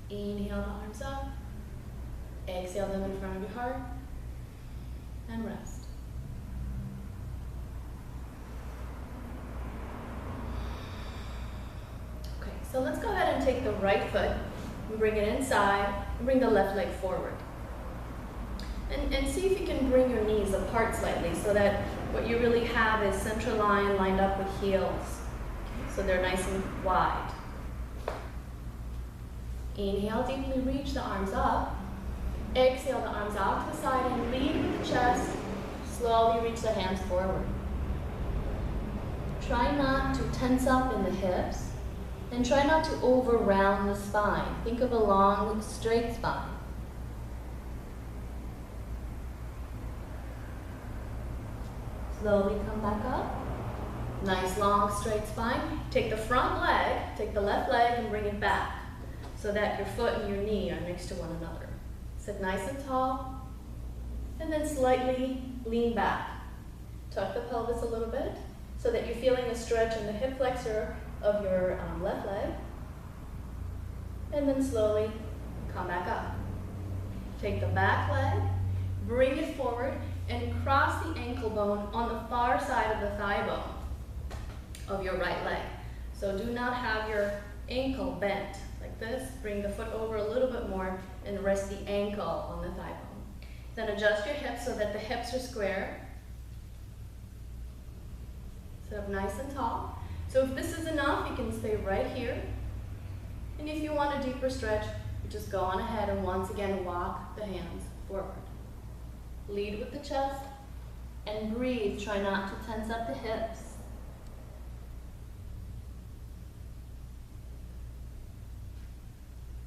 Inhale the arms up. Exhale them in front of your heart. And rest. Okay, so let's go ahead and take the right foot and bring it inside and bring the left leg forward. And see if you can bring your knees apart slightly so that what you really have is center line lined up with heels. So they're nice and wide. Inhale, deeply reach the arms up. Exhale the arms out to the side and lead with the chest. Slowly reach the hands forward. Try not to tense up in the hips and try not to over round the spine. Think of a long, straight spine. Slowly come back up. Nice long straight spine. Take the front leg, take the left leg and bring it back so that your foot and your knee are next to one another. Sit nice and tall and then slightly lean back. Tuck the pelvis a little bit so that you're feeling a stretch in the hip flexor of your left leg. And then slowly come back up. Take the back leg, bring it forward and cross the ankle bone on the far side of the thigh bone of your right leg. So do not have your ankle bent like this. Bring the foot over a little bit more and rest the ankle on the thigh bone. Then adjust your hips so that the hips are square. Sit up nice and tall. So if this is enough, you can stay right here. And if you want a deeper stretch, you just go on ahead and once again walk the hands forward. Lead with the chest and breathe. Try not to tense up the hips.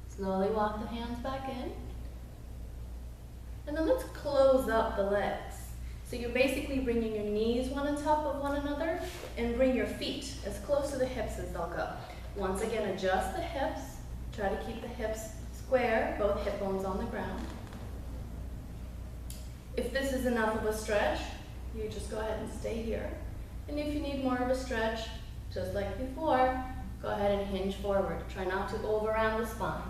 Slowly walk the hands back in. And then let's close up the legs. So you're basically bringing your knees one on top of one another and bring your feet as close to the hips as they'll go. Once again, adjust the hips. Try to keep the hips square, both hip bones on the ground. If this is enough of a stretch, you just go ahead and stay here. And if you need more of a stretch, just like before, go ahead and hinge forward. Try not to over round the spine.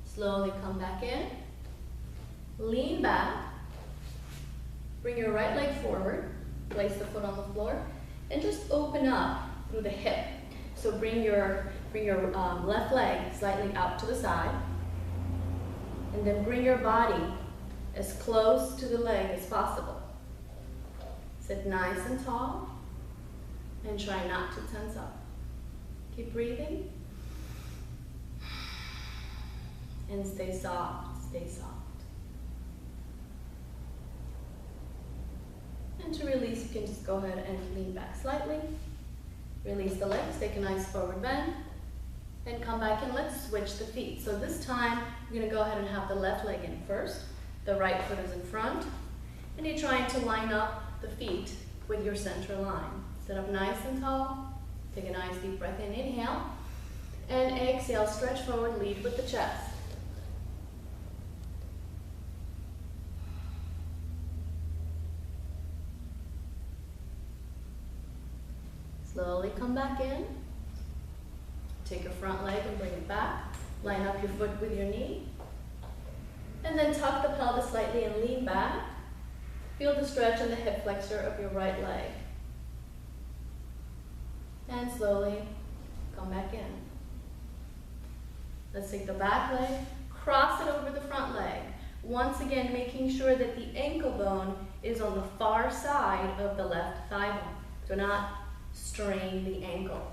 Slowly come back in. Lean back. Bring your right leg forward. Place the foot on the floor. And just open up through the hip. So bring your left leg slightly out to the side. And then bring your body as close to the leg as possible. Sit nice and tall. And try not to tense up. Keep breathing. And stay soft, stay soft. And to release, you can just go ahead and lean back slightly. Release the legs, take a nice forward bend. And come back and let's switch the feet. So this time, we're gonna go ahead and have the left leg in first. The right foot is in front. And you're trying to line up the feet with your center line. Sit up nice and tall. Take a nice deep breath in, inhale. And exhale, stretch forward, lead with the chest. Slowly come back in. Take your front leg and bring it back. Line up your foot with your knee. And then tuck the pelvis slightly and lean back. Feel the stretch in the hip flexor of your right leg. And slowly come back in. Let's take the back leg, cross it over the front leg. Once again, making sure that the ankle bone is on the far side of the left thigh bone. Do not strain the ankle.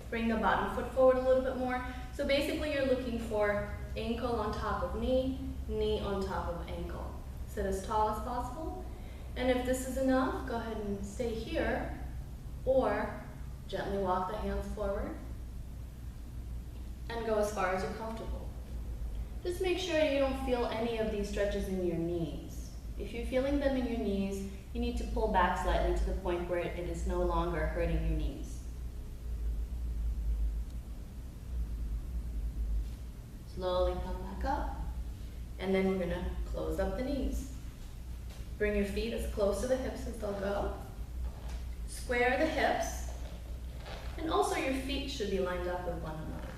Bring the bottom foot forward a little bit more. So basically you're looking for ankle on top of knee, knee on top of ankle. Sit as tall as possible. And if this is enough, go ahead and stay here or gently walk the hands forward and go as far as you're comfortable. Just make sure you don't feel any of these stretches in your knees. If you're feeling them in your knees, you need to pull back slightly to the point where it is no longer hurting your knees. Slowly come back up, and then we're gonna close up the knees. Bring your feet as close to the hips as they'll go. Square the hips. And also your feet should be lined up with one another.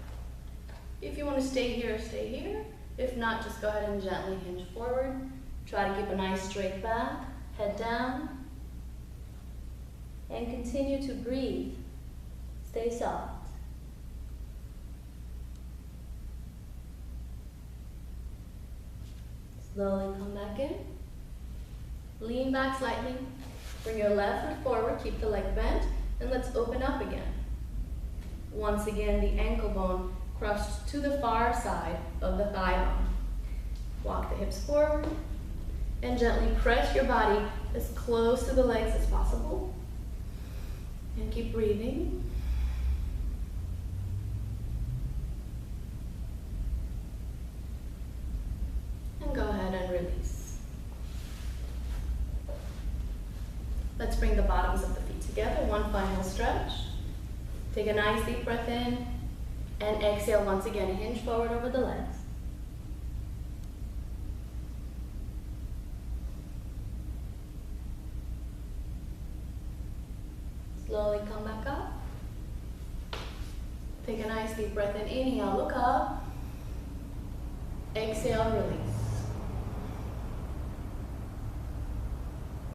If you want to stay here, stay here. If not, just go ahead and gently hinge forward. Try to keep a nice straight back, head down. And continue to breathe. Stay soft. Slowly come back in. Lean back slightly. Bring your left foot forward, keep the leg bent, and let's open up again. Once again, the ankle bone crushed to the far side of the thigh bone. Walk the hips forward, and gently press your body as close to the legs as possible. And keep breathing. And go ahead and release. Let's bring the bottoms of the feet together. One final stretch. Take a nice deep breath in. And exhale once again. Hinge forward over the legs. Slowly come back up. Take a nice deep breath in. Inhale, look up. Exhale, release.